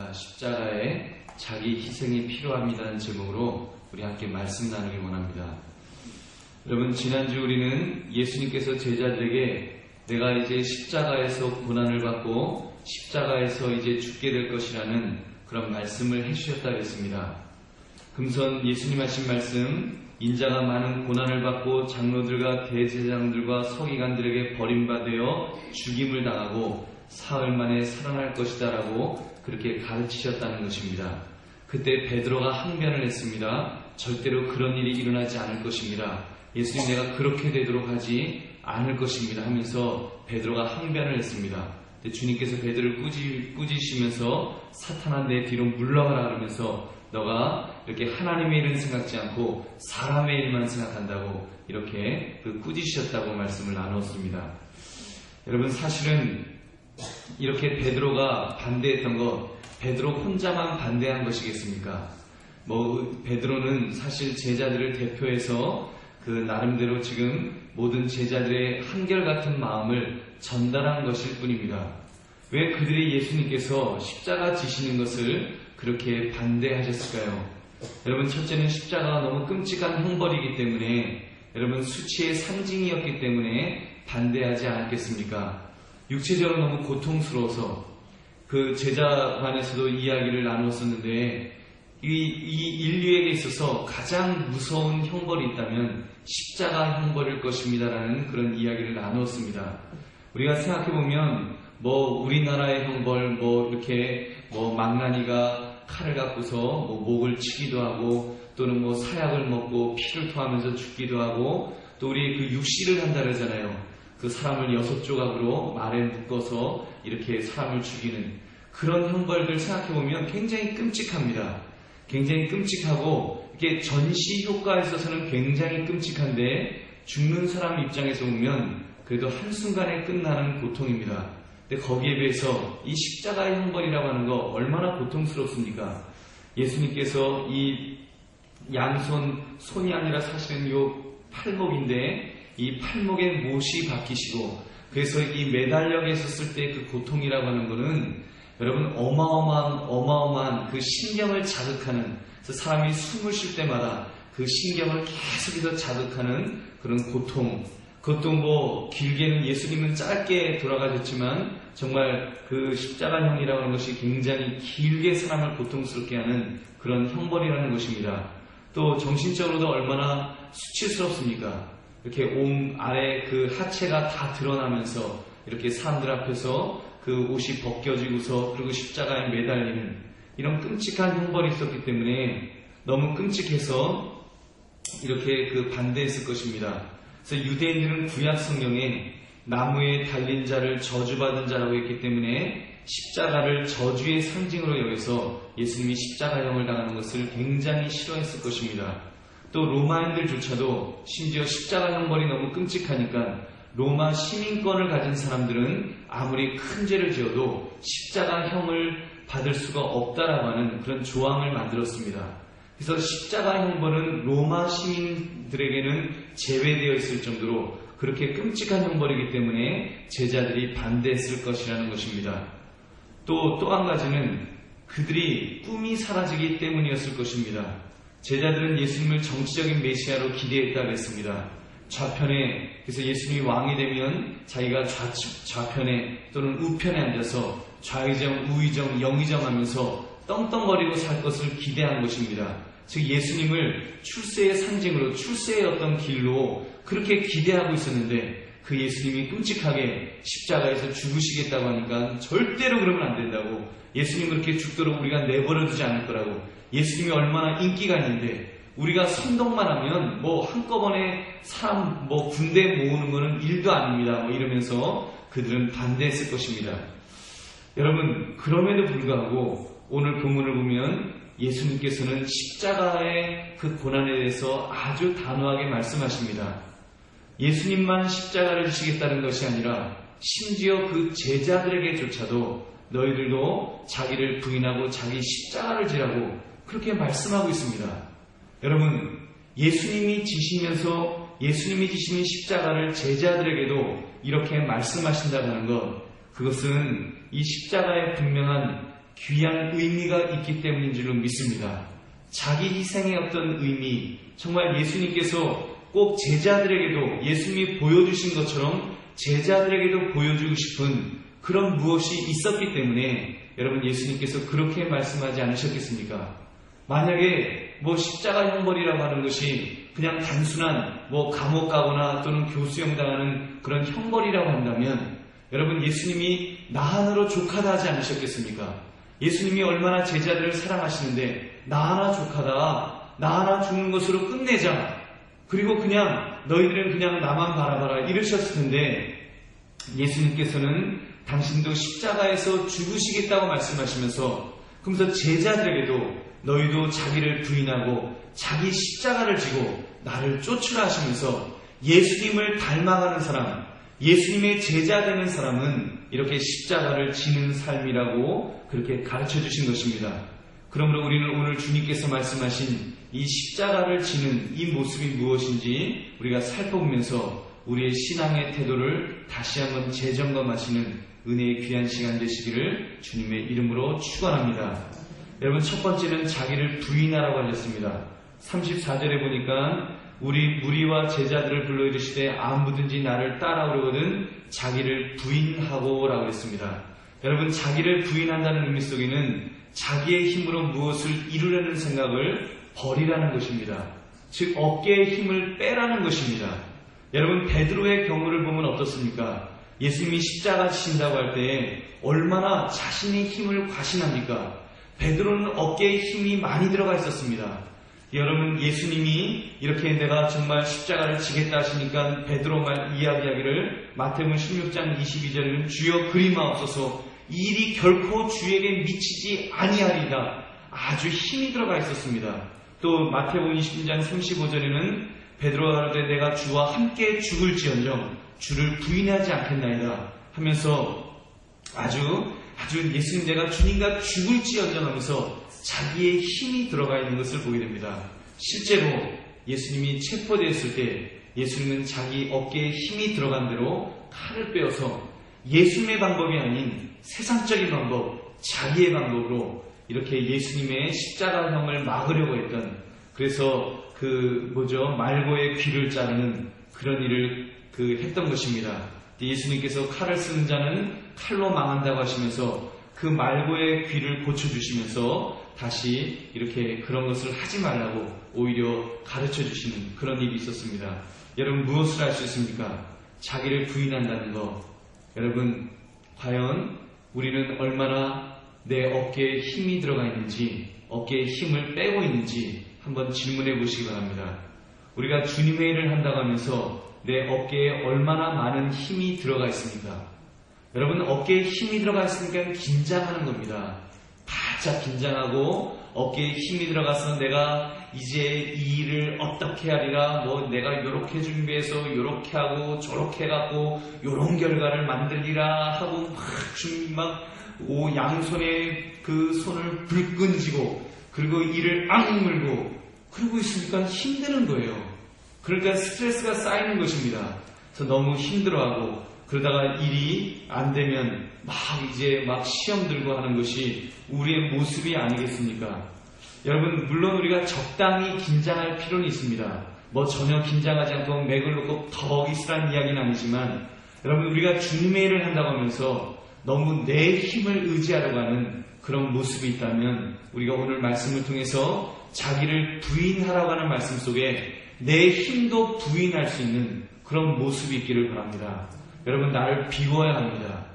십자가에 자기 희생이 필요합니다는 제목으로 우리 함께 말씀 나누기 원합니다. 여러분, 지난주 우리는 예수님께서 제자들에게 내가 이제 십자가에서 고난을 받고 십자가에서 이제 죽게 될 것이라는 그런 말씀을 해주셨다고 했습니다. 금선 예수님 하신 말씀, 인자가 많은 고난을 받고 장로들과 대제사장들과 서기관들에게 버림받아 죽임을 당하고 사흘 만에 살아날 것이다 라고 그렇게 가르치셨다는 것입니다. 그때 베드로가 항변을 했습니다. 절대로 그런 일이 일어나지 않을 것입니다. 예수님, 내가 그렇게 되도록 하지 않을 것입니다 하면서 베드로가 항변을 했습니다. 주님께서 베드로를 꾸짖으시면서 사탄아 내 뒤로 물러가라 그러면서 너가 이렇게 하나님의 일은 생각지 않고 사람의 일만 생각한다고 이렇게 꾸짖으셨다고 말씀을 나눴습니다. 여러분, 사실은 이렇게 베드로가 반대했던 것, 베드로 혼자만 반대한 것이겠습니까? 베드로는 사실 제자들을 대표해서 그 나름대로 지금 모든 제자들의 한결같은 마음을 전달한 것일 뿐입니다. 왜 그들이 예수님께서 십자가 지시는 것을 그렇게 반대하셨을까요? 여러분, 첫째는 십자가가 너무 끔찍한 형벌이기 때문에, 여러분, 수치의 상징이었기 때문에 반대하지 않았겠습니까? 육체적으로 너무 고통스러워서 그 제자 간에서도 이야기를 나누었었는데, 이 인류에게 있어서 가장 무서운 형벌이 있다면 십자가 형벌일 것입니다라는 그런 이야기를 나누었습니다. 우리가 생각해보면 우리나라의 형벌 이렇게 망나니가 칼을 갖고서 목을 치기도 하고, 또는 사약을 먹고 피를 토하면서 죽기도 하고, 또 우리 그 육시를 한다 그러잖아요. 그 사람을 6조각으로 말에 묶어서 이렇게 사람을 죽이는 그런 형벌들 생각해보면 굉장히 끔찍합니다. 굉장히 끔찍하고, 이게 전시 효과에 있어서는 굉장히 끔찍한데, 죽는 사람 입장에서 보면 그래도 한순간에 끝나는 고통입니다. 근데 거기에 비해서 이 십자가의 형벌이라고 하는 거 얼마나 고통스럽습니까? 예수님께서 이 손이 아니라 사실은 요 팔목인데, 이 팔목에 못이 박히시고, 그래서 이 매달려 계셨을 때 그 고통이라고 하는 거는 여러분 어마어마한 그 신경을 자극하는, 그래서 사람이 숨을 쉴 때마다 그 신경을 계속해서 자극하는 그런 고통. 그것도 길게는 예수님은 짧게 돌아가셨지만 정말 그 십자가형이라고 하는 것이 굉장히 길게 사람을 고통스럽게 하는 그런 형벌이라는 것입니다. 또 정신적으로도 얼마나 수치스럽습니까? 이렇게 몸 아래 그 하체가 다 드러나면서 이렇게 사람들 앞에서 그 옷이 벗겨지고서 그리고 십자가에 매달리는 이런 끔찍한 형벌이 있었기 때문에 너무 끔찍해서 이렇게 그 반대했을 것입니다. 그래서 유대인들은 구약 성경에 나무에 달린 자를 저주받은 자라고 했기 때문에 십자가를 저주의 상징으로 여겨서 예수님이 십자가형을 당하는 것을 굉장히 싫어했을 것입니다. 또 로마인들조차도 심지어 십자가 형벌이 너무 끔찍하니까 로마 시민권을 가진 사람들은 아무리 큰 죄를 지어도 십자가형을 받을 수가 없다라고 하는 그런 조항을 만들었습니다. 그래서 십자가 형벌은 로마 시민들에게는 제외되어 있을 정도로 그렇게 끔찍한 형벌이기 때문에 제자들이 반대했을 것이라는 것입니다. 또 한 가지는 그들이 꿈이 사라지기 때문이었을 것입니다. 제자들은 예수님을 정치적인 메시아로 기대했다고 했습니다. 좌편에, 그래서 예수님이 왕이 되면 자기가 좌편에 또는 우편에 앉아서 좌의정, 우의정, 영의정 하면서 떵떵거리고 살 것을 기대한 것입니다. 즉 예수님을 출세의 상징으로, 출세의 어떤 길로 그렇게 기대하고 있었는데, 그 예수님이 끔찍하게 십자가에서 죽으시겠다고 하니까 절대로 그러면 안 된다고, 예수님 그렇게 죽도록 우리가 내버려두지 않을 거라고, 예수님이 얼마나 인기가 있는데 우리가 선동만 하면 한꺼번에 사람 군대 모으는 거는 일도 아닙니다 이러면서 그들은 반대했을 것입니다. 여러분, 그럼에도 불구하고 오늘 본문을 보면 예수님께서는 십자가의 그 고난에 대해서 아주 단호하게 말씀하십니다. 예수님만 십자가를 지시겠다는 것이 아니라 심지어 그 제자들에게조차도 너희들도 자기를 부인하고 자기 십자가를 지라고 그렇게 말씀하고 있습니다. 여러분, 예수님이 지시면서 예수님이 지시는 십자가를 제자들에게도 이렇게 말씀하신다는 것, 그것은 이 십자가의 분명한 귀한 의미가 있기 때문인 줄로 믿습니다. 자기 희생의 어떤 의미, 정말 예수님께서 꼭 제자들에게도 예수님이 보여주신 것처럼 제자들에게도 보여주고 싶은 그런 무엇이 있었기 때문에 여러분 예수님께서 그렇게 말씀하지 않으셨겠습니까? 만약에 십자가 형벌이라고 하는 것이 그냥 단순한 감옥 가거나 또는 교수형 당하는 그런 형벌이라고 한다면 여러분 예수님이 나 하나로 족하다 하지 않으셨겠습니까? 예수님이 얼마나 제자들을 사랑하시는데 나 하나 족하다, 나 하나 죽는 것으로 끝내자, 그리고 그냥 너희들은 그냥 나만 바라봐라 이러셨을 텐데 예수님께서는 당신도 십자가에서 죽으시겠다고 말씀하시면서 그러면서 제자들에게도 너희도 자기를 부인하고 자기 십자가를 지고 나를 쫓으라 하시면서 예수님을 닮아가는 사람, 예수님의 제자 되는 사람은 이렇게 십자가를 지는 삶이라고 그렇게 가르쳐 주신 것입니다. 그러므로 우리는 오늘 주님께서 말씀하신 이 십자가를 지는 이 모습이 무엇인지 우리가 살펴보면서 우리의 신앙의 태도를 다시 한번 재점검하시는 은혜의 귀한 시간 되시기를 주님의 이름으로 축원합니다. 여러분 첫 번째는 자기를 부인하라고 하셨습니다. 34절에 보니까 우리 무리와 제자들을 불러 이르시되 아무든지 나를 따라오려거든 자기를 부인하고 라고 했습니다. 여러분 자기를 부인한다는 의미 속에는 자기의 힘으로 무엇을 이루려는 생각을 버리라는 것입니다. 즉 어깨의 힘을 빼라는 것입니다. 여러분 베드로의 경우를 보면 어떻습니까? 예수님이 십자가 지신다고 할 때 얼마나 자신의 힘을 과신합니까? 베드로는 어깨에 힘이 많이 들어가 있었습니다. 여러분 예수님이 이렇게 내가 정말 십자가를 지겠다 하시니까 베드로 이야기하기를 마태복음 16장 22절에는 주여 그리마옵소서 이 일이 결코 주에게 미치지 아니하리이다. 아주 힘이 들어가 있었습니다. 또 마태복음 20장 35절에는 베드로가 가로되 내가 주와 함께 죽을지언정 주를 부인하지 않겠나이다 하면서 아주 예수님 내가 주님과 죽을지언정 하면서 자기의 힘이 들어가 있는 것을 보게 됩니다. 실제로 예수님이 체포되었을 때 예수님은 자기 어깨에 힘이 들어간 대로 칼을 빼어서 예수님의 방법이 아닌 세상적인 방법, 자기의 방법으로 이렇게 예수님의 십자가형을 막으려고 했던, 그래서 말고의 귀를 자르는 그런 일을 했던 것입니다. 예수님께서 칼을 쓰는 자는 칼로 망한다고 하시면서 그 말고의 귀를 고쳐주시면서 다시 이렇게 그런 것을 하지 말라고 오히려 가르쳐 주시는 그런 일이 있었습니다. 여러분 무엇을 할 수 있습니까? 자기를 부인한다는 것. 여러분 과연 우리는 얼마나 내 어깨에 힘이 들어가 있는지, 어깨에 힘을 빼고 있는지 한번 질문해 보시기 바랍니다. 우리가 주님의 일을 한다고 하면서 내 어깨에 얼마나 많은 힘이 들어가 있습니까? 여러분 어깨에 힘이 들어가 있으니까 긴장하는 겁니다. 바짝 긴장하고 어깨에 힘이 들어가서 내가 이제 이 일을 어떻게 하리라, 내가 요렇게 준비해서 요렇게 하고 저렇게 해갖고 요런 결과를 만들리라 하고 양손에 그 손을 불끈지고 그리고 이를 악물고 그러고 있으니까 힘드는 거예요. 그러니까 스트레스가 쌓이는 것입니다. 그래서 너무 힘들어하고 그러다가 일이 안 되면 이제 시험 들고 하는 것이 우리의 모습이 아니겠습니까? 여러분 물론 우리가 적당히 긴장할 필요는 있습니다. 전혀 긴장하지 않고 맥을 놓고 더 있으라는 이야기는 아니지만 여러분 우리가 주님의 일을 한다고 하면서 너무 내 힘을 의지하려고 하는 그런 모습이 있다면 우리가 오늘 말씀을 통해서 자기를 부인하라고 하는 말씀 속에 내 힘도 부인할 수 있는 그런 모습이 있기를 바랍니다. 여러분 나를 비워야 합니다.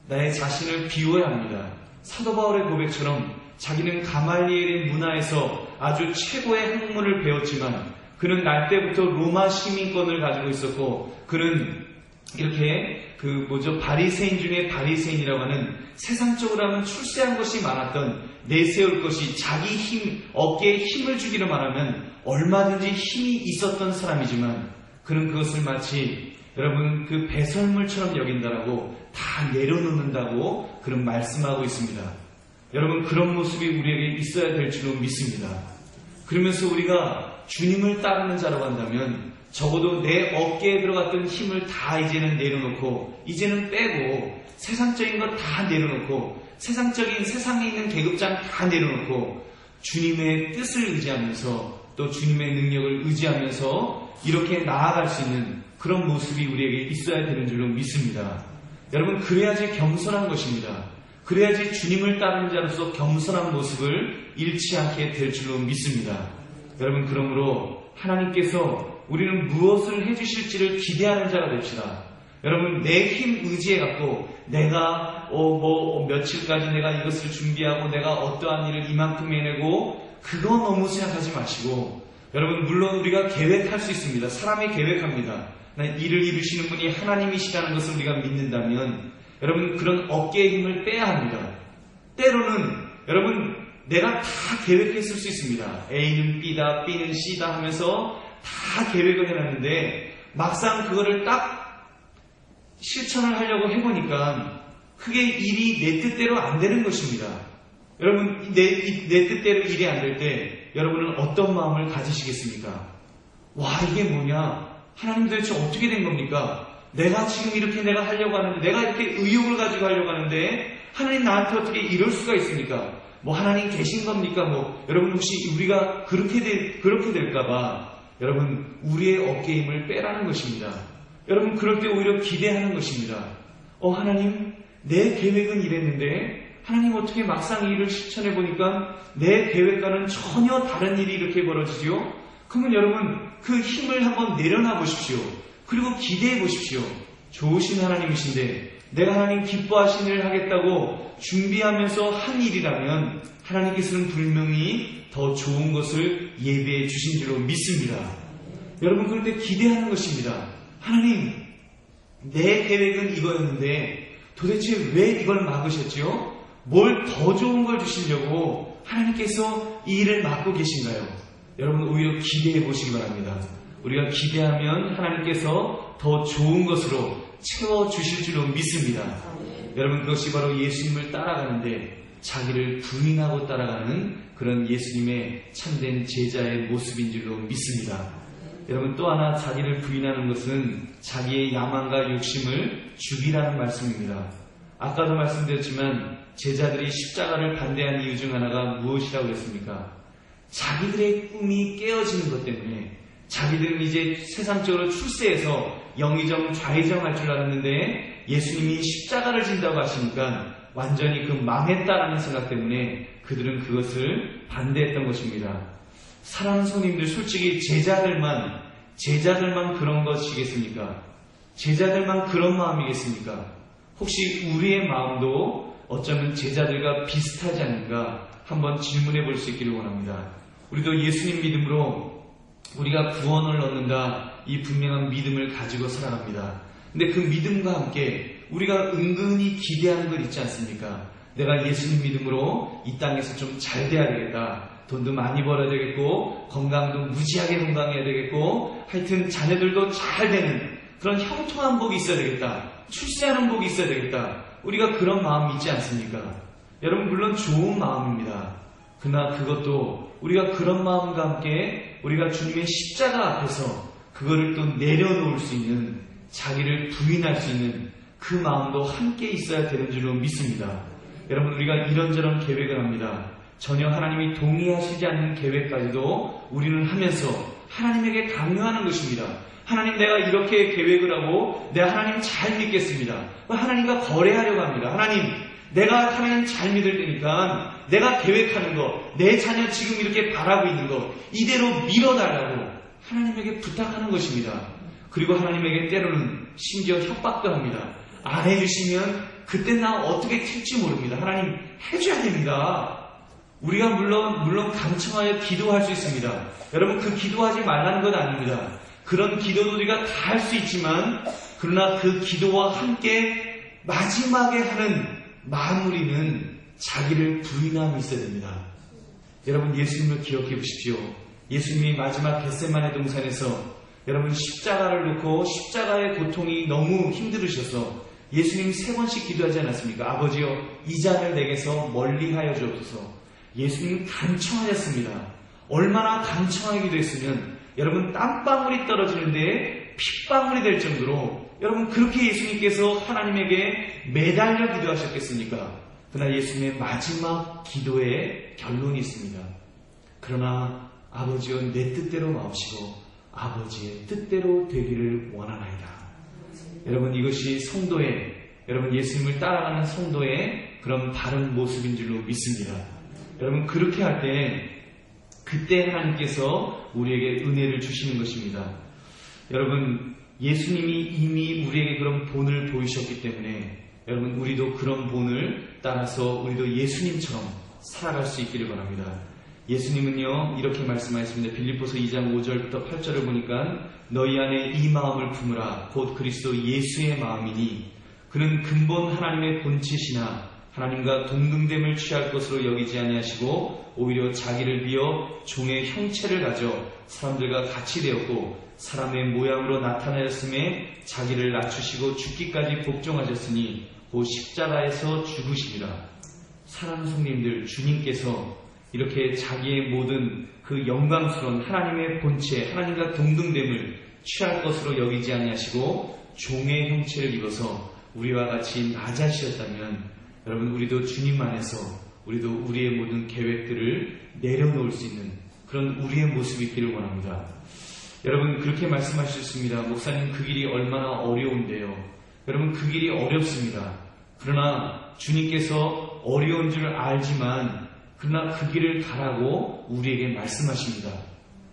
나의 자신을 비워야 합니다. 사도 바울의 고백처럼 자기는 가말리엘의 문화에서 아주 최고의 학문을 배웠지만 그는 날 때부터 로마 시민권을 가지고 있었고 그는 이렇게 바리새인 중에 바리새인이라고 하는 세상적으로 하면 출세한 것이 많았던, 내세울 것이 자기 힘, 어깨에 힘을 주기로 말하면 얼마든지 힘이 있었던 사람이지만 그는 그것을 마치 여러분 배설물처럼 여긴다라고 다 내려놓는다고 그런 말씀하고 있습니다. 여러분 그런 모습이 우리에게 있어야 될 줄로 믿습니다. 그러면서 우리가 주님을 따르는 자라고 한다면 적어도 내 어깨에 들어갔던 힘을 다 이제는 내려놓고 이제는 빼고 세상적인 것 다 내려놓고 세상에 있는 계급장 다 내려놓고 주님의 뜻을 의지하면서 또 주님의 능력을 의지하면서 이렇게 나아갈 수 있는 그런 모습이 우리에게 있어야 되는 줄로 믿습니다. 여러분, 그래야지 겸손한 것입니다. 그래야지 주님을 따르는 자로서 겸손한 모습을 잃지 않게 될 줄로 믿습니다. 여러분, 그러므로 하나님께서 우리는 무엇을 해주실지를 기대하는 자가 됩시다. 여러분, 내 힘 의지해갖고 내가 며칠까지 내가 이것을 준비하고 내가 어떠한 일을 이만큼 해내고 그거 너무 생각하지 마시고, 여러분, 물론 우리가 계획할 수 있습니다. 사람이 계획합니다. 일을 이루시는 분이 하나님이시라는 것을 우리가 믿는다면 여러분, 그런 어깨의 힘을 빼야 합니다. 때로는 여러분, 내가 다 계획했을 수 있습니다. A는 B다, B는 C다 하면서 다 계획을 해놨는데 막상 그거를 딱 실천을 하려고 해보니까 그게 일이 내 뜻대로 안 되는 것입니다. 여러분, 내 뜻대로 일이 안 될 때 여러분은 어떤 마음을 가지시겠습니까? 와, 이게 뭐냐? 하나님 도대체 어떻게 된 겁니까? 내가 지금 이렇게 내가 하려고 하는데, 내가 이렇게 의욕을 가지고 하려고 하는데 하나님 나한테 어떻게 이럴 수가 있습니까? 하나님 계신 겁니까? 여러분, 혹시 우리가 그렇게 될까봐 여러분, 우리의 어깨 힘을 빼라는 것입니다. 여러분, 그럴 때 오히려 기대하는 것입니다. 하나님, 내 계획은 이랬는데 하나님 어떻게 막상 이 일을 실천해 보니까 내 계획과는 전혀 다른 일이 이렇게 벌어지죠? 그러면 여러분, 그 힘을 한번 내려놔 보십시오. 그리고 기대해 보십시오. 좋으신 하나님이신데 내가 하나님 기뻐하신 일을 하겠다고 준비하면서 한 일이라면 하나님께서는 분명히 더 좋은 것을 예비해 주신 줄로 믿습니다. 여러분, 그런데 기대하는 것입니다. 하나님, 내 계획은 이거였는데 도대체 왜 이걸 막으셨죠? 뭘 더 좋은 걸 주시려고 하나님께서 이 일을 막고 계신가요? 여러분, 오히려 기대해 보시기 바랍니다. 우리가 기대하면 하나님께서 더 좋은 것으로 채워주실 줄로 믿습니다. 여러분, 그것이 바로 예수님을 따라가는데 자기를 부인하고 따라가는 그런 예수님의 참된 제자의 모습인 줄로 믿습니다. 여러분, 또 하나 자기를 부인하는 것은 자기의 야망과 욕심을 죽이라는 말씀입니다. 아까도 말씀드렸지만 제자들이 십자가를 반대한 이유 중 하나가 무엇이라고 했습니까? 자기들의 꿈이 깨어지는 것 때문에, 자기들은 이제 세상적으로 출세해서 영의정 좌의정 줄 알았는데 예수님이 십자가를 진다고 하시니까 완전히 그 망했다라는 생각 때문에 그들은 그것을 반대했던 것입니다. 사랑하는 성님들, 솔직히 제자들만 그런 것이겠습니까? 제자들만 그런 마음이겠습니까? 혹시 우리의 마음도 어쩌면 제자들과 비슷하지 않는가 한번 질문해 볼 수 있기를 원합니다. 우리도 예수님 믿음으로 우리가 구원을 얻는다, 이 분명한 믿음을 가지고 살아갑니다. 근데 그 믿음과 함께 우리가 은근히 기대하는 것 있지 않습니까? 내가 예수님 믿음으로 이 땅에서 좀 잘 돼야 되겠다. 돈도 많이 벌어야 되겠고, 건강도 무지하게 건강해야 되겠고, 하여튼 자녀들도 잘 되는 그런 형통한 복이 있어야 되겠다. 출세하는 복이 있어야 되겠다. 우리가 그런 마음이 있지 않습니까? 여러분, 물론 좋은 마음입니다. 그러나 그것도 우리가 그런 마음과 함께 우리가 주님의 십자가 앞에서 그거를 또 내려놓을 수 있는, 자기를 부인할 수 있는 그 마음도 함께 있어야 되는 줄로 믿습니다. 여러분, 우리가 이런저런 계획을 합니다. 전혀 하나님이 동의하시지 않는 계획까지도 우리는 하면서 하나님에게 강요하는 것입니다. 하나님, 내가 이렇게 계획을 하고 내가 하나님 잘 믿겠습니다. 하나님과 거래하려고 합니다. 하나님, 내가 하나님 잘 믿을 테니까 내가 계획하는 거, 내 자녀 지금 이렇게 바라고 있는 거 이대로 밀어달라고 하나님에게 부탁하는 것입니다. 그리고 하나님에게 때로는 심지어 협박도 합니다. 안 해주시면 그때 나 어떻게 튈지 모릅니다. 하나님, 해줘야 됩니다. 우리가 물론 강청하여 기도할 수 있습니다. 여러분, 그 기도하지 말라는 건 아닙니다. 그런 기도도 우리가 다 할 수 있지만, 그러나 그 기도와 함께 마지막에 하는 마무리는 자기를 부인함이 있어야 됩니다. 여러분, 예수님을 기억해 보십시오. 예수님이 마지막 겟세마네 동산에서 여러분 십자가를 놓고 십자가의 고통이 너무 힘들으셔서 예수님 3번씩 기도하지 않았습니까? 아버지여, 이 잔을 내게서 멀리하여 주옵소서. 예수님 간청하셨습니다. 얼마나 간청하게 기도했으면 여러분 땀방울이 떨어지는데 핏방울이 될 정도로 여러분 그렇게 예수님께서 하나님에게 매달려 기도하셨겠습니까? 그러나 예수님의 마지막 기도의 결론이 있습니다. 그러나 아버지여 내 뜻대로 마옵시고 아버지의 뜻대로 되기를 원하나이다. 여러분, 이것이 성도의, 여러분 예수님을 따라가는 성도의 그런 바른 모습인 줄로 믿습니다. 여러분, 그렇게 할 때 그때 하나님께서 우리에게 은혜를 주시는 것입니다. 여러분, 예수님이 이미 우리에게 그런 본을 보이셨기 때문에 여러분, 우리도 그런 본을 따라서 우리도 예수님처럼 살아갈 수 있기를 바랍니다. 예수님은요, 이렇게 말씀하셨습니다. 빌립보서 2장 5절부터 8절을 보니까 너희 안에 이 마음을 품으라. 곧 그리스도 예수의 마음이니 그는 근본 하나님의 본체시나 하나님과 동등됨을 취할 것으로 여기지 아니하시고 오히려 자기를 비어 종의 형체를 가져 사람들과 같이 되었고 사람의 모양으로 나타나셨음에 자기를 낮추시고 죽기까지 복종하셨으니 곧 십자가에서 죽으시리라. 사랑하는 성님들, 주님께서 이렇게 자기의 모든 그 영광스러운 하나님의 본체, 하나님과 동등됨을 취할 것으로 여기지 아니하시고 종의 형체를 입어서 우리와 같이 낮아지셨다면 여러분, 우리도 주님 안에서 우리도 우리의 모든 계획들을 내려놓을 수 있는 그런 우리의 모습이 있기를 원합니다. 여러분, 그렇게 말씀하셨습니다. 목사님, 그 길이 얼마나 어려운데요. 여러분, 그 길이 어렵습니다. 그러나 주님께서 어려운 줄 알지만 그러나 그 길을 가라고 우리에게 말씀하십니다.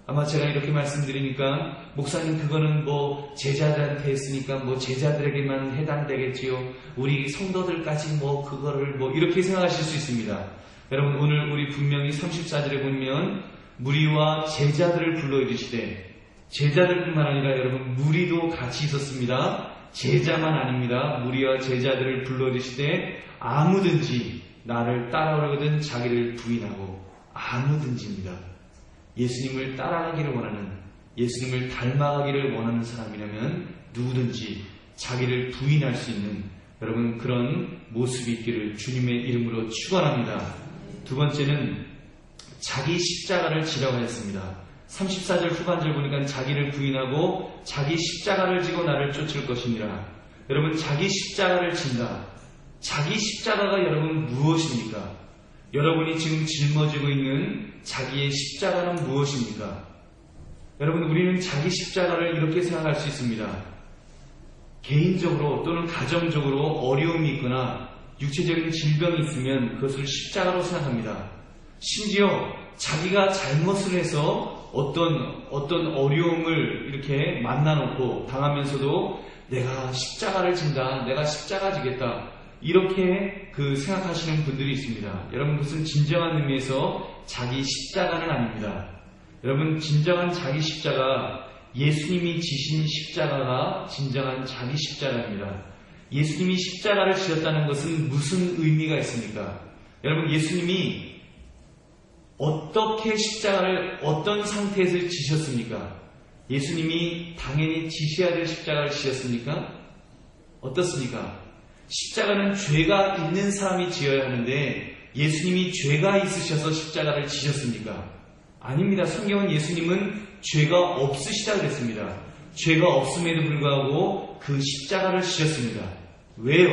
아마 제가 이렇게 말씀드리니까 목사님, 그거는 뭐 제자들한테 했으니까 뭐 제자들에게만 해당되겠지요. 우리 성도들까지 뭐 그거를 뭐 이렇게 생각하실 수 있습니다. 여러분, 오늘 우리 분명히 34절에 보면 무리와 제자들을 불러 이르시되, 제자들뿐만 아니라 여러분 무리도 같이 있었습니다. 제자만 아닙니다. 무리와 제자들을 불러 이르시되 아무든지 나를 따라오려거든 자기를 부인하고, 아무든지입니다. 예수님을 따라가기를 원하는, 예수님을 닮아가기를 원하는 사람이라면 누구든지 자기를 부인할 수 있는 여러분 그런 모습이 있기를 주님의 이름으로 축원합니다. 두 번째는 자기 십자가를 지라고 하였습니다. 34절 후반절 보니까 자기를 부인하고 자기 십자가를 지고 나를 쫓을 것이니라. 여러분, 자기 십자가를 진다. 자기 십자가가 여러분 무엇입니까? 여러분이 지금 짊어지고 있는 자기의 십자가는 무엇입니까? 여러분, 우리는 자기 십자가를 이렇게 생각할 수 있습니다. 개인적으로 또는 가정적으로 어려움이 있거나 육체적인 질병이 있으면 그것을 십자가로 생각합니다. 심지어 자기가 잘못을 해서 어떤 어려움을 이렇게 만나놓고 당하면서도 내가 십자가를 진다, 내가 십자가 지겠다, 이렇게 생각하시는 분들이 있습니다. 여러분, 그것은 진정한 의미에서 자기 십자가는 아닙니다. 여러분, 진정한 자기 십자가, 예수님이 지신 십자가가 진정한 자기 십자가입니다. 예수님이 십자가를 지었다는 것은 무슨 의미가 있습니까? 여러분, 예수님이 어떻게 십자가를 어떤 상태에서 지셨습니까? 예수님이 당연히 지셔야 될 십자가를 지셨습니까? 어떻습니까? 십자가는 죄가 있는 사람이 지어야 하는데 예수님이 죄가 있으셔서 십자가를 지셨습니까? 아닙니다. 성경은 예수님은 죄가 없으시다 그랬습니다. 죄가 없음에도 불구하고 그 십자가를 지셨습니다. 왜요?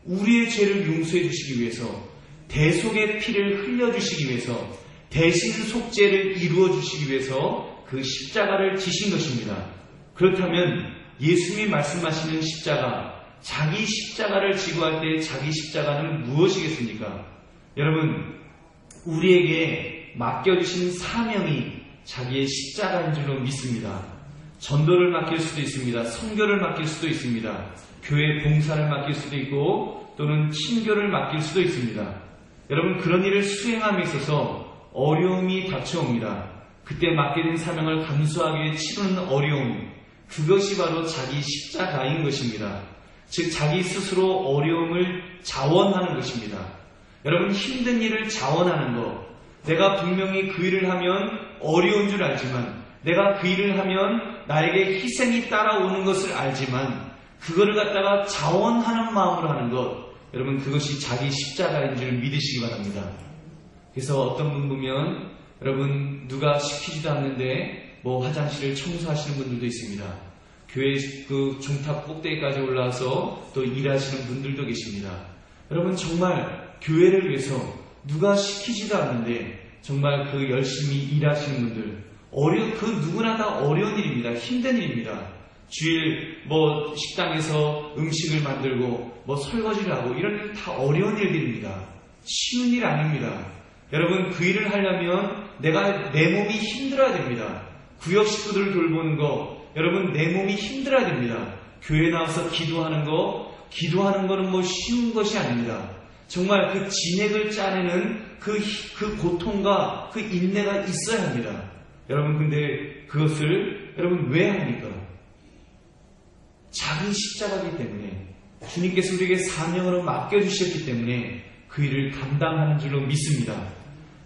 우리의 죄를 용서해 주시기 위해서, 대속의 피를 흘려주시기 위해서, 대신 속죄를 이루어 주시기 위해서 그 십자가를 지신 것입니다. 그렇다면 예수님이 말씀하시는 십자가, 자기 십자가를 지고 할 때 자기 십자가는 무엇이겠습니까? 여러분, 우리에게 맡겨주신 사명이 자기의 십자가인 줄로 믿습니다. 전도를 맡길 수도 있습니다. 선교를 맡길 수도 있습니다. 교회 봉사를 맡길 수도 있고 또는 친교를 맡길 수도 있습니다. 여러분, 그런 일을 수행함에 있어서 어려움이 닥쳐옵니다. 그때 맡겨진 사명을 감수하기 위해 치르는 어려움, 그것이 바로 자기 십자가인 것입니다. 즉, 자기 스스로 어려움을 자원하는 것입니다. 여러분, 힘든 일을 자원하는 것, 내가 분명히 그 일을 하면 어려운 줄 알지만, 내가 그 일을 하면 나에게 희생이 따라오는 것을 알지만 그거를 갖다가 자원하는 마음으로 하는 것, 여러분, 그것이 자기 십자가인 줄 믿으시기 바랍니다. 그래서 어떤 분 보면 여러분, 누가 시키지도 않는데 화장실을 청소하시는 분들도 있습니다. 교회 종탑 꼭대기까지 올라와서 또 일하시는 분들도 계십니다. 여러분, 정말 교회를 위해서 누가 시키지도 않는데 정말 그 열심히 일하시는 분들, 그 누구나 다 어려운 일입니다. 힘든 일입니다. 주일 식당에서 음식을 만들고 설거지를 하고 이런 일 다 어려운 일들입니다. 쉬운 일 아닙니다. 여러분, 그 일을 하려면 내 몸이 힘들어야 됩니다. 구역 식구들을 돌보는 거, 여러분 내 몸이 힘들어야 됩니다. 교회 나와서 기도하는 거는 쉬운 것이 아닙니다. 정말 그 진액을 짜내는 그 고통과 그 인내가 있어야 합니다. 여러분, 근데 그것을 여러분 왜 합니까? 자기 십자가이기 때문에, 주님께서 우리에게 사명으로 맡겨주셨기 때문에 그 일을 감당하는 줄로 믿습니다.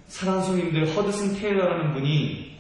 사랑하는 성님들, 허드슨 테일러라는 분이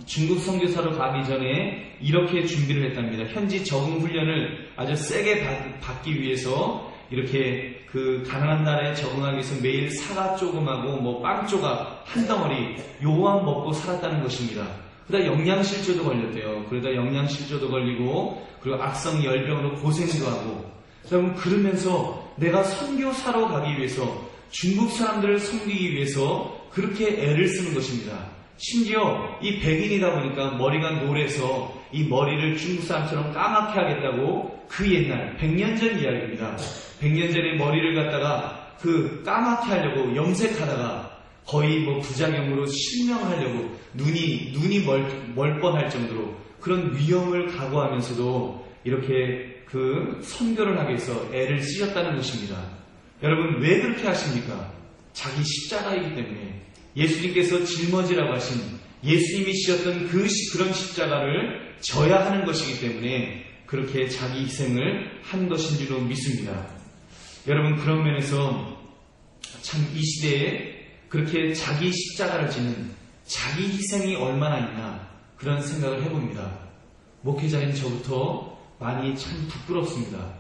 중국 선교사로 가기 전에 이렇게 준비를 했답니다. 현지 적응 훈련을 아주 세게 받기 위해서 이렇게 그 가난한 나라에 적응하기 위해서 매일 사과 조금하고 빵 조각 한 덩어리 요거만 먹고 살았다는 것입니다. 그러다 영양실조도 걸렸대요. 그러다 영양실조도 걸리고 그리고 악성 열병으로 고생도 하고, 여러분 그러면서 내가 선교사로 가기 위해서 중국 사람들을 섬기기 위해서 그렇게 애를 쓰는 것입니다. 심지어 이 백인이다 보니까 머리가 노래서 이 머리를 중국 사람처럼 까맣게 하겠다고 그 옛날 100년 전 이야기입니다. 100년 전에 머리를 갖다가 그 까맣게 하려고 염색하다가 거의 부작용으로 실명하려고 눈이 멀 뻔할 정도로 그런 위험을 각오하면서도 이렇게 그 선교를 하기 위해서 애를 쓰셨다는 것입니다. 여러분, 왜 그렇게 하십니까? 자기 십자가이기 때문에. 예수님께서 짊어지라고 하신 예수님이 지었던 그런 십자가를 져야 하는 것이기 때문에 그렇게 자기 희생을 한 것인 줄로 믿습니다. 여러분, 그런 면에서 참 이 시대에 그렇게 자기 십자가를 지는 자기 희생이 얼마나 있나 그런 생각을 해봅니다. 목회자인 저부터 많이 참 부끄럽습니다.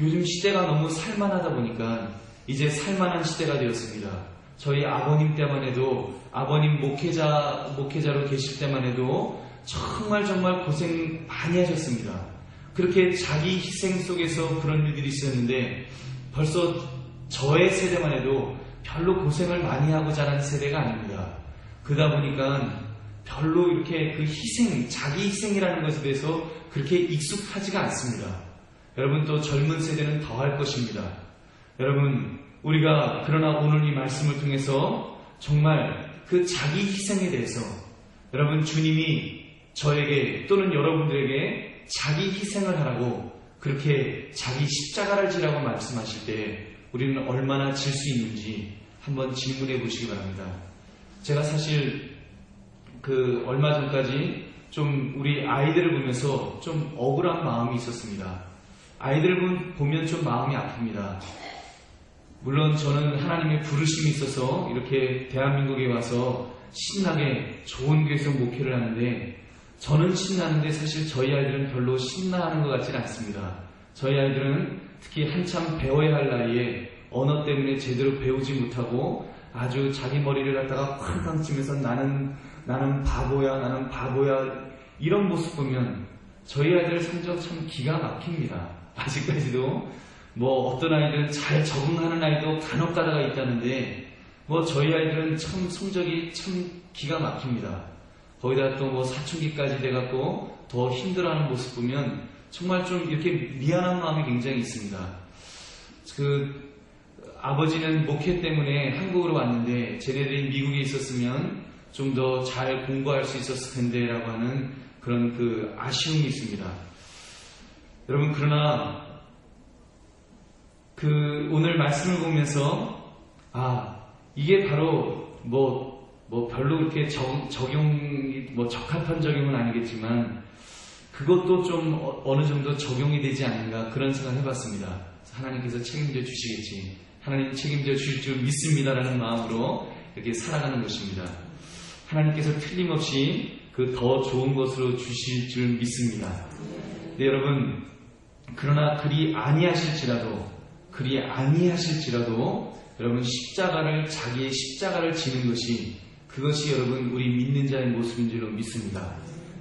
요즘 시대가 너무 살만하다 보니까 이제 살만한 시대가 되었습니다. 저희 아버님 때만 해도, 아버님 목회자로 계실 때만 해도 정말 고생 많이 하셨습니다. 그렇게 자기 희생 속에서 그런 일들이 있었는데 벌써 저의 세대만 해도 별로 고생을 많이 하고 자란 세대가 아닙니다. 그러다 보니까 별로 이렇게 그 희생, 자기 희생이라는 것에 대해서 그렇게 익숙하지가 않습니다. 여러분, 또 젊은 세대는 더 할 것입니다. 여러분, 우리가 그러나 오늘 이 말씀을 통해서 정말 그 자기 희생에 대해서 여러분, 주님이 저에게 또는 여러분들에게 자기 희생을 하라고 그렇게 자기 십자가를 지라고 말씀하실 때 우리는 얼마나 질 수 있는지 한번 질문해 보시기 바랍니다. 제가 사실 얼마 전까지 좀 우리 아이들을 보면서 좀 억울한 마음이 있었습니다. 아이들을 보면 좀 마음이 아픕니다. 물론 저는 하나님의 부르심이 있어서 이렇게 대한민국에 와서 신나게 좋은 교회에서 목회를 하는데, 저는 신나는데 사실 저희 아이들은 별로 신나하는 것 같지는 않습니다. 저희 아이들은 특히 한참 배워야 할 나이에 언어 때문에 제대로 배우지 못하고 아주 자기 머리를 갖다가 쾅쾅 치면서 나는 바보야 이런 모습 보면 저희 아이들 성적 참 기가 막힙니다. 아직까지도 어떤 아이들은 잘 적응하는 아이도 간혹 가다가 있다는데 저희 아이들은 참 성적이 참 기가 막힙니다. 거기다 또 사춘기까지 돼갖고 더 힘들어하는 모습 보면 정말 좀 이렇게 미안한 마음이 굉장히 있습니다. 아버지는 목회 때문에 한국으로 왔는데 쟤네들이 미국에 있었으면 좀 더 잘 공부할 수 있었을 텐데 라고 하는 그런 아쉬움이 있습니다. 여러분, 그러나 오늘 말씀을 보면서 이게 바로 별로 그렇게 적용이 적합한 적용은 아니겠지만 그것도 좀 어느 정도 적용이 되지 않는가 그런 생각을 해봤습니다. 하나님께서 책임져 주시겠지, 하나님 책임져 주실 줄 믿습니다라는 마음으로 이렇게 살아가는 것입니다. 하나님께서 틀림없이 더 좋은 것으로 주실 줄 믿습니다. 네, 여러분, 그러나 그리 아니하실지라도 여러분 자기의 십자가를 지는 그것이 여러분 우리 믿는 자의 모습인 줄로 믿습니다.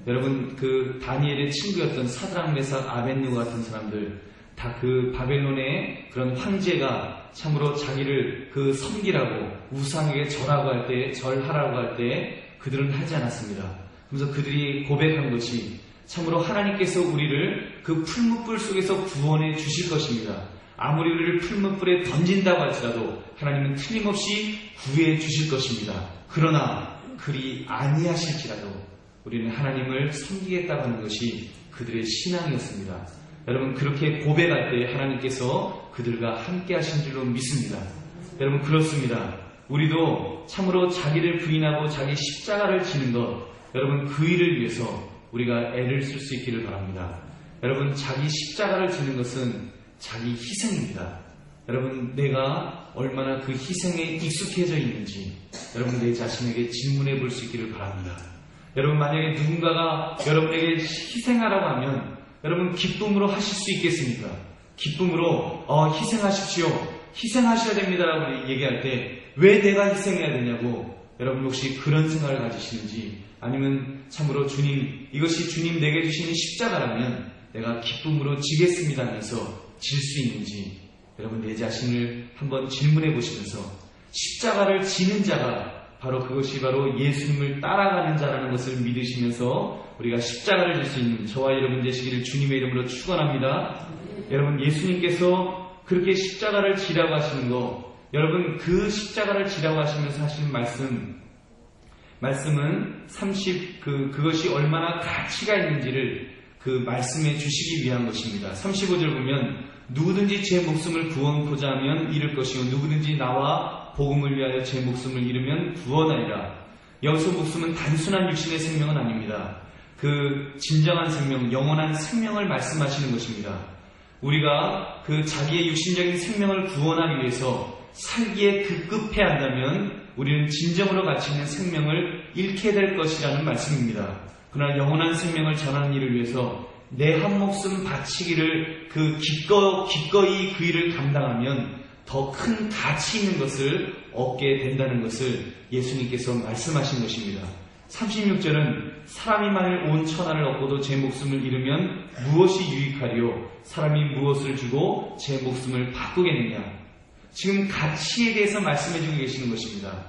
여러분, 다니엘의 친구였던 사드락, 메삭, 아벳느고 같은 사람들 다 바벨론의 그런 황제가 참으로 자기를 섬기라고 우상에게 절하라고 할 때 그들은 하지 않았습니다. 그래서 그들이 고백한 것이 참으로 하나님께서 우리를 그 풀무불 속에서 구원해 주실 것입니다. 아무리 우리를 풀무불에 던진다고 할지라도 하나님은 틀림없이 구해 주실 것입니다. 그러나 그리 아니하실지라도 우리는 하나님을 섬기겠다고 하는 것이 그들의 신앙이었습니다. 여러분, 그렇게 고백할 때 하나님께서 그들과 함께 하신 줄로 믿습니다. 여러분, 그렇습니다. 우리도 참으로 자기를 부인하고 자기 십자가를 지는 것, 여러분, 그 일을 위해서 우리가 애를 쓸 수 있기를 바랍니다. 여러분, 자기 십자가를 지는 것은 자기 희생입니다. 여러분, 내가 얼마나 그 희생에 익숙해져 있는지 여러분 내 자신에게 질문해 볼 수 있기를 바랍니다. 여러분, 만약에 누군가가 여러분에게 희생하라고 하면 여러분 기쁨으로 하실 수 있겠습니까? 기쁨으로 희생하십시오, 희생하셔야 됩니다라고 얘기할 때 왜 내가 희생해야 되냐고 여러분 혹시 그런 생각을 가지시는지, 아니면 참으로 주님, 이것이 주님 내게 주시는 십자가라면 내가 기쁨으로 지겠습니다 하면서 질 수 있는지 여러분 내 자신을 한번 질문해 보시면서 십자가를 지는 자가 그것이 바로 예수님을 따라가는 자라는 것을 믿으시면서 우리가 십자가를 질 수 있는 저와 여러분 되시기를 주님의 이름으로 축원합니다. 여러분, 예수님께서 그렇게 십자가를 지라고 하시는 거, 여러분 그 십자가를 지라고 하시면서 하시는 말씀은 그것이 얼마나 가치가 있는지를 말씀해 주시기 위한 것입니다. 35절 보면 누구든지 제 목숨을 구원코자 하면 잃을 것이요 누구든지 나와 복음을 위하여 제 목숨을 잃으면 구원하리라. 여기서 목숨은 단순한 육신의 생명은 아닙니다. 진정한 생명, 영원한 생명을 말씀하시는 것입니다. 우리가 자기의 육신적인 생명을 구원하기 위해서 살기에 급급해 한다면 우리는 진정으로 가치 있는 생명을 잃게 될 것이라는 말씀입니다. 그러나 영원한 생명을 전하는 일을 위해서 내 한 목숨 바치기를 기꺼이 그 일을 감당하면 더 큰 가치 있는 것을 얻게 된다는 것을 예수님께서 말씀하신 것입니다. 36절은 사람이 만일 온 천하를 얻고도 제 목숨을 잃으면 무엇이 유익하리요? 사람이 무엇을 주고 제 목숨을 바꾸겠느냐? 지금 가치에 대해서 말씀해주고 계시는 것입니다.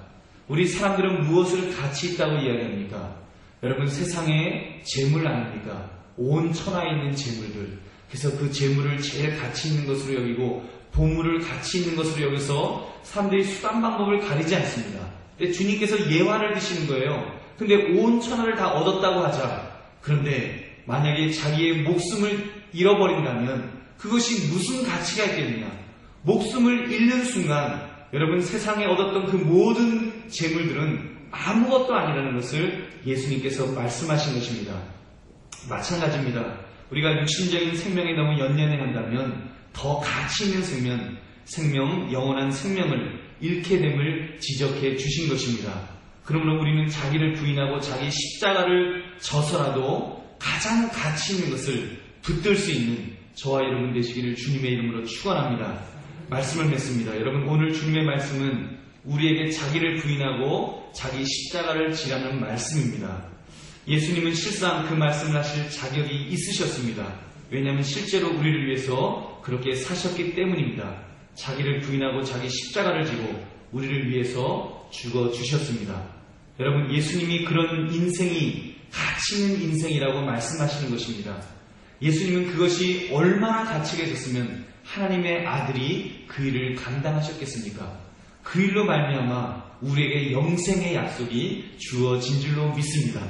우리 사람들은 무엇을 가치 있다고 이야기합니까? 여러분, 세상에 재물 아닙니까? 온 천하에 있는 재물들. 그래서 그 재물을 제일 가치 있는 것으로 여기고 보물을 가치 있는 것으로 여기서 사람들이 수단 방법을 가리지 않습니다. 근데 주님께서 예화를 드시는 거예요. 근데 온 천하를 다 얻었다고 하자. 그런데 만약에 자기의 목숨을 잃어버린다면 그것이 무슨 가치가 있겠느냐? 목숨을 잃는 순간 여러분 세상에 얻었던 그 모든 재물들은 아무것도 아니라는 것을 예수님께서 말씀하신 것입니다. 마찬가지입니다. 우리가 육신적인 생명에 너무 연연해 한다면 더 가치 있는 생명, 영원한 생명을 잃게 됨을 지적해 주신 것입니다. 그러므로 우리는 자기를 부인하고 자기 십자가를 져서라도 가장 가치 있는 것을 붙들 수 있는 저와 여러분 되시기를 주님의 이름으로 축원합니다. 말씀을 맺습니다. 여러분, 오늘 주님의 말씀은 우리에게 자기를 부인하고 자기 십자가를 지라는 말씀입니다. 예수님은 실상 그 말씀을 하실 자격이 있으셨습니다. 왜냐하면 실제로 우리를 위해서 그렇게 사셨기 때문입니다. 자기를 부인하고 자기 십자가를 지고 우리를 위해서 죽어주셨습니다. 여러분, 예수님이 그런 인생이 가치 있는 인생이라고 말씀하시는 것입니다. 예수님은 그것이 얼마나 가치가 있었으면 하나님의 아들이 그 일을 감당하셨겠습니까? 그 일로 말미암아 우리에게 영생의 약속이 주어진 줄로 믿습니다.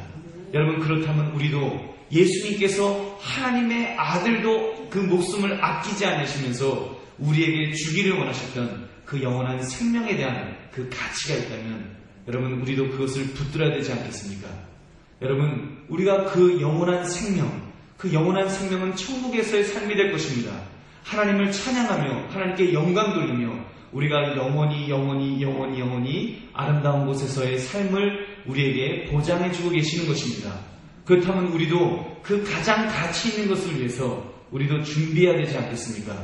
여러분, 그렇다면 우리도 예수님께서 하나님의 아들도 그 목숨을 아끼지 않으시면서 우리에게 주기를 원하셨던 그 영원한 생명에 대한 그 가치가 있다면 여러분, 우리도 그것을 붙들어야 되지 않겠습니까? 여러분, 우리가 그 영원한 생명은 천국에서의 삶이 될 것입니다. 하나님을 찬양하며 하나님께 영광 돌리며 우리가 영원히 아름다운 곳에서의 삶을 우리에게 보장해주고 계시는 것입니다. 그렇다면 우리도 그 가장 가치 있는 것을 위해서 우리도 준비해야 되지 않겠습니까?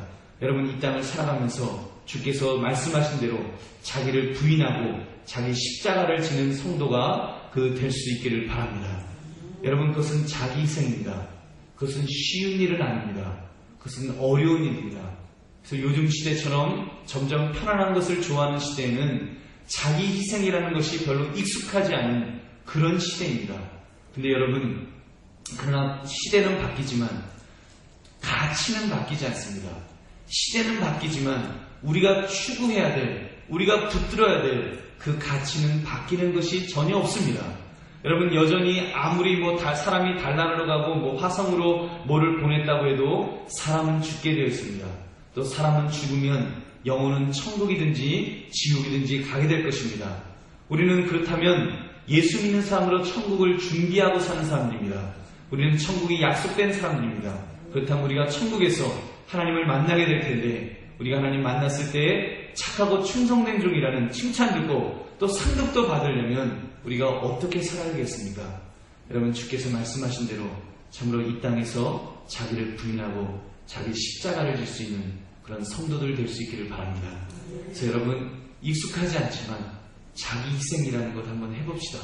여러분, 이 땅을 살아가면서 주께서 말씀하신 대로 자기를 부인하고 자기 십자가를 지는 성도가 될 수 있기를 바랍니다. 여러분, 그것은 자기 희생입니다. 그것은 쉬운 일은 아닙니다. 그것은 어려운 일입니다. 그래서 요즘 시대처럼 점점 편안한 것을 좋아하는 시대에는 자기 희생이라는 것이 별로 익숙하지 않은 그런 시대입니다. 근데 여러분, 그러나 시대는 바뀌지만 가치는 바뀌지 않습니다. 시대는 바뀌지만 우리가 추구해야 될, 우리가 붙들어야 될 그 가치는 바뀌는 것이 전혀 없습니다. 여러분, 여전히 아무리 사람이 달나라로 가고 화성으로 뭐를 보냈다고 해도 사람은 죽게 되어 있습니다. 또 사람은 죽으면 영혼은 천국이든지 지옥이든지 가게 될 것입니다. 우리는 그렇다면 예수 믿는 사람으로 천국을 준비하고 사는 사람들입니다. 우리는 천국이 약속된 사람들입니다. 그렇다면 우리가 천국에서 하나님을 만나게 될 텐데, 우리가 하나님 만났을 때 착하고 충성된 종이라는 칭찬 듣고 또 상급도 받으려면 우리가 어떻게 살아야겠습니까? 여러분, 주께서 말씀하신 대로 참으로 이 땅에서 자기를 부인하고 자기 십자가를 질 수 있는 그런 성도들 될 수 있기를 바랍니다. 그래서 여러분, 익숙하지 않지만 자기 희생이라는 것 한번 해봅시다.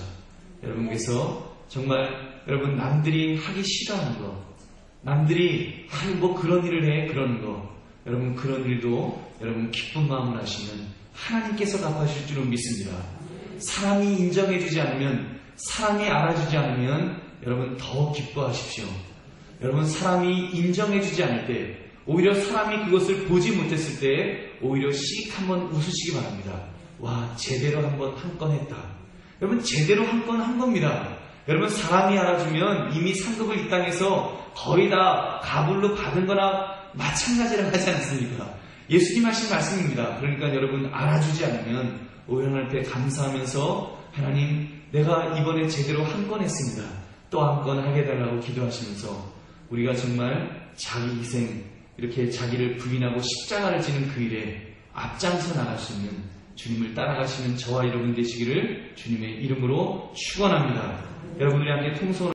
여러분께서 정말 여러분 남들이 하기 싫어하는 거, 남들이 그런 일을 해 그러는 거, 여러분 그런 일도 여러분 기쁜 마음을 하시면 하나님께서 갚아주실 줄은 믿습니다. 사람이 인정해주지 않으면, 사람이 알아주지 않으면 여러분 더 기뻐하십시오. 여러분, 사람이 인정해주지 않을 때, 오히려 사람이 그것을 보지 못했을 때 오히려 씩 한번 웃으시기 바랍니다. 와, 제대로 한번 한 건 했다. 여러분, 제대로 한 건 한 겁니다. 여러분, 사람이 알아주면 이미 상급을 이 땅에서 거의 다 가불로 받은 거나 마찬가지라고 하지 않습니까? 예수님 하신 말씀입니다. 그러니까 여러분, 알아주지 않으면 오히려 하나님께 감사하면서 하나님, 내가 이번에 제대로 한 건 했습니다. 또 한 건 하게 달라고 기도하시면서 우리가 정말 자기 희생, 이렇게 자기를 부인하고 십자가를 지는 그 일에 앞장서 나갈 수 있는, 주님을 따라가시는 저와 여러분 되시기를 주님의 이름으로 축원합니다. 여러분들이 함께 통성으로